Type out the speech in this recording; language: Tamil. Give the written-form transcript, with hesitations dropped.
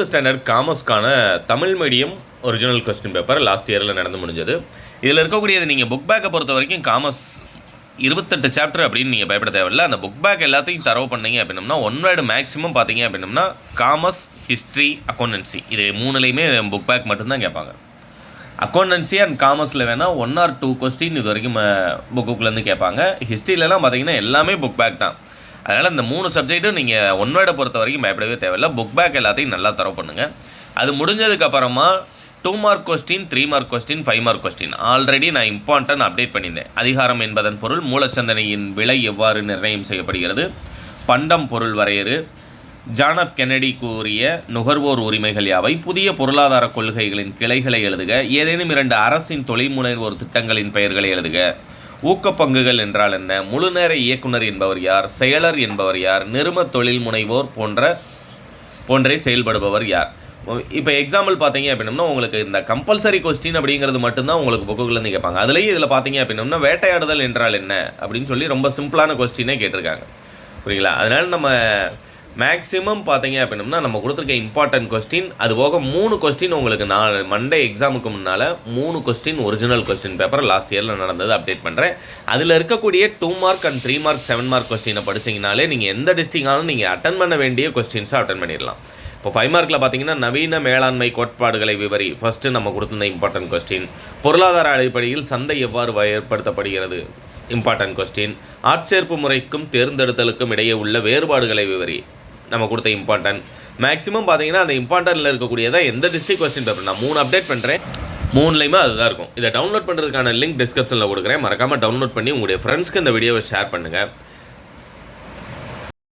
ஸ்டாண்டர்ட் காமர்ஸ்க்கான Tamil medium original question paper last இயரில் நடந்து முடிஞ்சது. இதில் இருக்கக்கூடியது நீங்கள் புக் பேக்கை பொறுத்த வரைக்கும் காமர்ஸ் 28 சாப்டர் அப்படின்னு நீங்கள் பயப்பட தேவையில்லை. அந்த புக் பேக் எல்லாத்தையும் தரவு பண்ணீங்க அப்படின்னம்னா ஒன் வேர்டு மேக்ஸிமம் பார்த்தீங்க அப்படின்னம்னா காமர்ஸ், ஹிஸ்ட்ரி, அக்கௌண்டன்சி இது மூணுலேயுமே புக் பேக் மட்டும்தான் கேட்பாங்க. அக்கௌண்டன்சி அண்ட் காமர்ஸில் வேணால் 1 or 2 கொஸ்டின் இது வரைக்கும் புக்குக்குள்ளேருந்து கேட்பாங்க. ஹிஸ்ட்ரியிலலாம் பார்த்தீங்கன்னா எல்லாமே புக் பேக் தான். அதனால் இந்த 3 சப்ஜெக்ட்டும் நீங்கள் ஒன் வேர்டை பொறுத்த வரைக்கும் பயப்படவே தேவையில்லை. புக் பேக் எல்லாத்தையும் நல்லா தரவு பண்ணுங்கள். அது முடிஞ்சதுக்கப்புறமா 2 mark question, 3 mark question, 5 mark question already நான் இம்பார்ட்டன்ட் அப்டேட் பண்ணியிருந்தேன். அதிகாரம் என்பதன் பொருள், மூலச்சந்தனையின் விலை எவ்வாறு நிர்ணயம் செய்யப்படுகிறது, பண்டம் பொருள் வரையறு, ஜான் எஃப் கென்னடி கூறிய நுகர்வோர் உரிமைகள் யாவை, புதிய பொருளாதார கொள்கைகளின் கிளைகளை எழுதுக, ஏதேனும் 2 அரசின் தொழில்முனைவோர் திட்டங்களின் பெயர்களை எழுதுக, ஊக்கப்பங்குகள் என்றால் என்ன, முழுநேர இயக்குனர் என்பவர் யார், செயலர் என்பவர் யார், நிறும தொழில் முனைவோர் போன்றே செயல்படுபவர் யார். இப்போ எக்ஸாம்பிள் பார்த்தீங்க அப்படின்னா உங்களுக்கு இந்த கம்பல்சரி கொஸ்டின் அப்படிங்கிறது மட்டும்தான் உங்களுக்கு புக்குலேருந்து கேட்பாங்க. அதுலேயும் இதில் பார்த்தீங்க அப்படின்னா வேட்டையாடுதல் என்றால் என்ன அப்படின்னு சொல்லி ரொம்ப சிம்பிளான கொஸ்டினே கேட்டிருக்காங்க. புரியுங்களா? அதனால் நம்ம மேக்ஸிமம் பார்த்தீங்க அப்படின்னா நம்ம கொடுத்துருக்க இம்பார்ட்டன்ட் கொஸ்டின் அது போக 3 கொஸ்டின் உங்களுக்கு மண்டே எக்ஸாமுக்கு முன்னால் 3 question original question paper last இயரில் நடந்தது அப்டேட் பண்ணுறேன். அதில் இருக்கக்கூடிய 2 மார்க் அண்ட் 3 மார்க் 7 மார்க் கொஸ்டினை படிச்சிங்கனாலே நீங்கள் எந்த டிஸ்ட்ரிக்டாலும் நீங்கள் அட்டன் பண்ண வேண்டிய கொஸ்டின்ஸை அட்டன் பண்ணிடலாம். இப்போ 5 மார்க்கில் பார்த்தீங்கன்னா நவீன மேலாண்மை கோட்பாடுகளை விவரி ஃபஸ்ட்டு நம்ம கொடுத்துருந்த இம்பார்ட்டன்ட் கொஸ்டின், பொருளாதார அடிப்படையில் சந்தை எவ்வாறு ஏற்படுத்தப்படுகிறது இம்பார்ட்டன்ட் கொஸ்டின், ஆட்சேர்ப்பு முறைக்கும் தேர்ந்தெடுத்தலுக்கும் இடையே உள்ள வேறுபாடுகளை விவரி நம்ம கொடுத்த இம்பார்ட்டன்ட். மேக்ஸிமம் பார்த்தீங்கன்னா அந்த இம்பார்ட்டன்ட்டில் இருக்கக்கூடியதான் எந்த டிஸ்ட்ரிக்ட் கொஸ்டின் பேப்பர் நான் 3 அப்டேட் பண்ணுறேன். 3லையுமே அதுதான் இருக்கும். இதை டவுன்லோட் பண்ணுறதுக்கான லிங்க் டிஸ்கிரிப்ஷனில் கொடுக்குறேன். மறக்காமல் டவுன்லோட் பண்ணி உங்களுடைய ஃப்ரெண்ட்ஸ்க்கு இந்த வீடியோவை ஷேர் பண்ணுங்கள்.